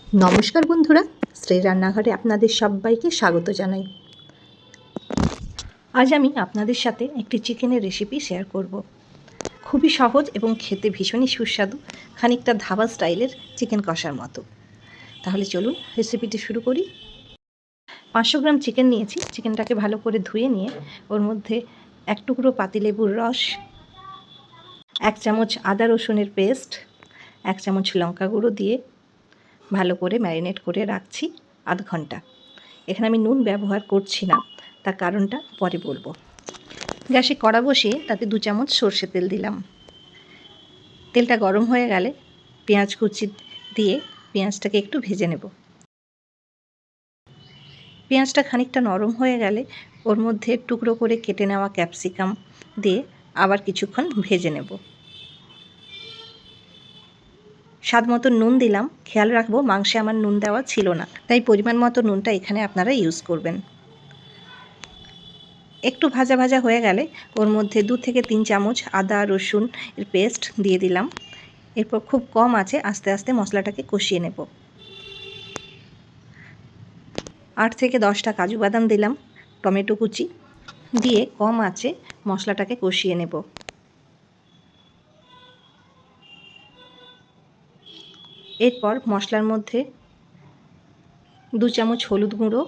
নমস্কার বন্ধুরা, শ্রী রান্নাঘরে আপনাদের সবাইকে স্বাগত জানাই। আজ আমি আপনাদের সাথে একটি চিকেনের রেসিপি শেয়ার করব। খুবই সহজ এবং খেতে ভীষণই সুস্বাদু, খানিকটা ধাবা স্টাইলের চিকেন কষার মতো। তাহলে চলুন রেসিপিটি শুরু করি। 500 গ্রাম চিকেন নিয়েছি। চিকেনটাকে ভালো করে ধুয়ে নিয়ে ওর মধ্যে 1 টুকরো পাতিলেবুর রস, 1 চামচ আদা রসুনের পেস্ট, 1 চামচ লঙ্কা গুঁড়ো দিয়ে ভালো করে ম্যারিনেট করে রাখছি আধ ঘন্টা। এখানে আমি নুন ব্যবহার করছি না, তার কারণটা পরে বলবো। গ্যাসে কড়া বসিয়ে তাতে 2 চামচ সর্ষে তেল দিলাম। তেলটা গরম হয়ে গেলে পেঁয়াজ কুচি দিয়ে পেঁয়াজটাকে একটু ভেজে নেব। পেঁয়াজটা খানিকটা নরম হয়ে গেলে ওর মধ্যে টুকরো করে কেটে নেওয়া ক্যাপসিকাম দিয়ে আবার কিছুক্ষণ ভেজে নেব। স্বাদ মতো নুন দিলাম। খেয়াল রাখবো মাংসে আমার নুন দেওয়া ছিল না, তাই পরিমাণ মতো নুনটা এখানে আপনারা ইউজ করবেন। একটু ভাজা ভাজা হয়ে গেলে ওর মধ্যে 2 থেকে 3 চামচ আদা রসুন এর পেস্ট দিয়ে দিলাম। এরপর খুব কম আঁচে আস্তে আস্তে মশলাটাকে কষিয়ে নেব। 8 থেকে 10টা কাজু বাদাম দিলাম, টমেটো কুচি দিয়ে কম আঁচে মশলাটাকে কষিয়ে নেব। এরপর মশলার মধ্যে 2 চামচ হলুদ গুঁড়ো,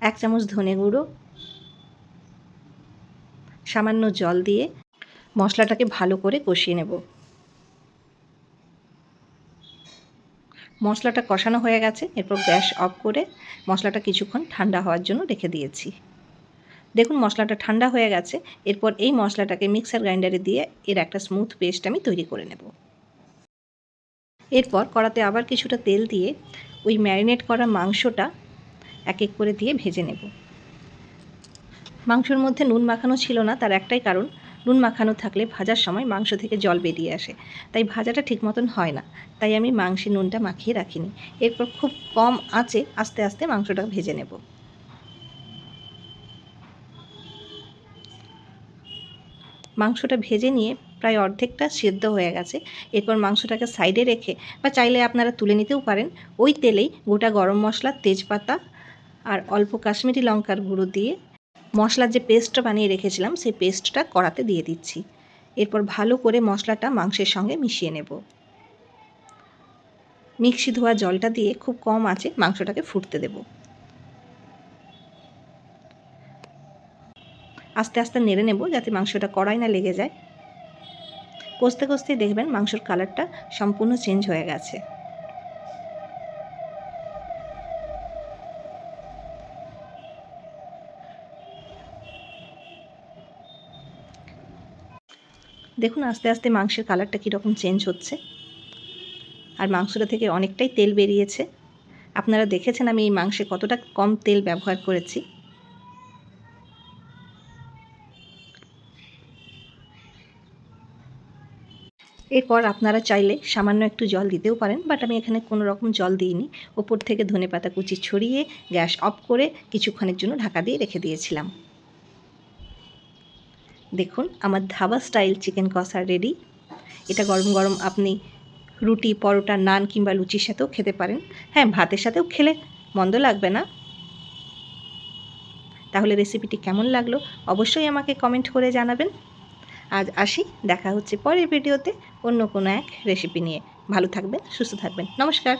1 চামচ ধনে গুঁড়ো, সামান্য জল দিয়ে মশলাটাকে ভালো করে কষিয়ে নেব। মশলাটা কষানো হয়ে গেছে। এরপর গ্যাস অফ করে মশলাটা কিছুক্ষণ ঠান্ডা হওয়ার জন্য রেখে দিয়েছি। দেখুন মশলাটা ঠান্ডা হয়ে গেছে। এরপর এই মশলাটাকে মিক্সার গ্রাইন্ডারে দিয়ে এর একটা স্মুথ পেস্ট আমি তৈরি করে নেব। এরপর কড়াতে আবার কিছুটা তেল দিয়ে ওই ম্যারিনেট করা মাংসটা এক এক করে দিয়ে ভেজে নেব। মাংসের মধ্যে নুন মাখানো ছিল না, তার একটাই কারণ, নুন মাখানো থাকলে ভাজার সময় মাংস থেকে জল বেরিয়ে আসে, তাই ভাজাটা ঠিক মতন হয় না। তাই আমি মাংসে নুনটা মাখিয়ে রাখিনি। এরপর খুব কম আঁচে আস্তে আস্তে মাংসটা ভেজে নেব। মাংসটা ভেজে নিয়ে প্রায় অর্ধেকটা সিদ্ধ হয়ে গেছে। এরপর মাংসটাকে সাইডে রেখে, বা চাইলে আপনারা তুলে নিতেও পারেন, ওই তেলেই গোটা গরম মশলা, তেজপাতা আর অল্প কাশ্মীরি লঙ্কার গুঁড়ো দিয়ে মশলার যে পেস্টটা বানিয়ে রেখেছিলাম সেই পেস্টটা কড়াতে দিয়ে দিচ্ছি। এরপর ভালো করে মশলাটা মাংসের সঙ্গে মিশিয়ে নেব। মিক্সি ধোয়া জলটা দিয়ে খুব কম আঁচে মাংসটাকে ফুটতে দেব। আস্তে আস্তে নেড়ে নেব যাতে মাংসটা কড়াই না লেগে যায়। কষতে কষতেই দেখবেন মাংসের কালারটা সম্পূর্ণ চেঞ্জ হয়ে গেছে। দেখুন আস্তে আস্তে মাংসের কালারটা কীরকম চেঞ্জ হচ্ছে, আর মাংসটা থেকে অনেকটাই তেল বেরিয়েছে। আপনারা দেখেছেন আমি এই মাংসে কতটা কম তেল ব্যবহার করেছি। এরপর আপনারা চাইলে সামান্য একটু জল দিতেও পারেন, বাট আমি এখানে কোনো রকম জল দিইনি। ওপর থেকে ধনেপাতা কুচি ছড়িয়ে গ্যাস অফ করে কিছুক্ষণের জন্য ঢাকা দিয়ে রেখে দিয়েছিলাম। দেখুন আমার ধাবা স্টাইল চিকেন কষা রেডি। এটা গরম গরম আপনি রুটি, পরোটা, নান কিংবা লুচির সাথেও খেতে পারেন। হ্যাঁ, ভাতের সাথেও খেলে মন্দ লাগবে না। তাহলে রেসিপিটি কেমন লাগলো অবশ্যই আমাকে কমেন্ট করে জানাবেন। আজ আসি, দেখা হচ্ছে পরের ভিডিওতে অন্য কোনো এক রেসিপি নিয়ে। ভালো থাকবেন, সুস্থ থাকবেন। নমস্কার।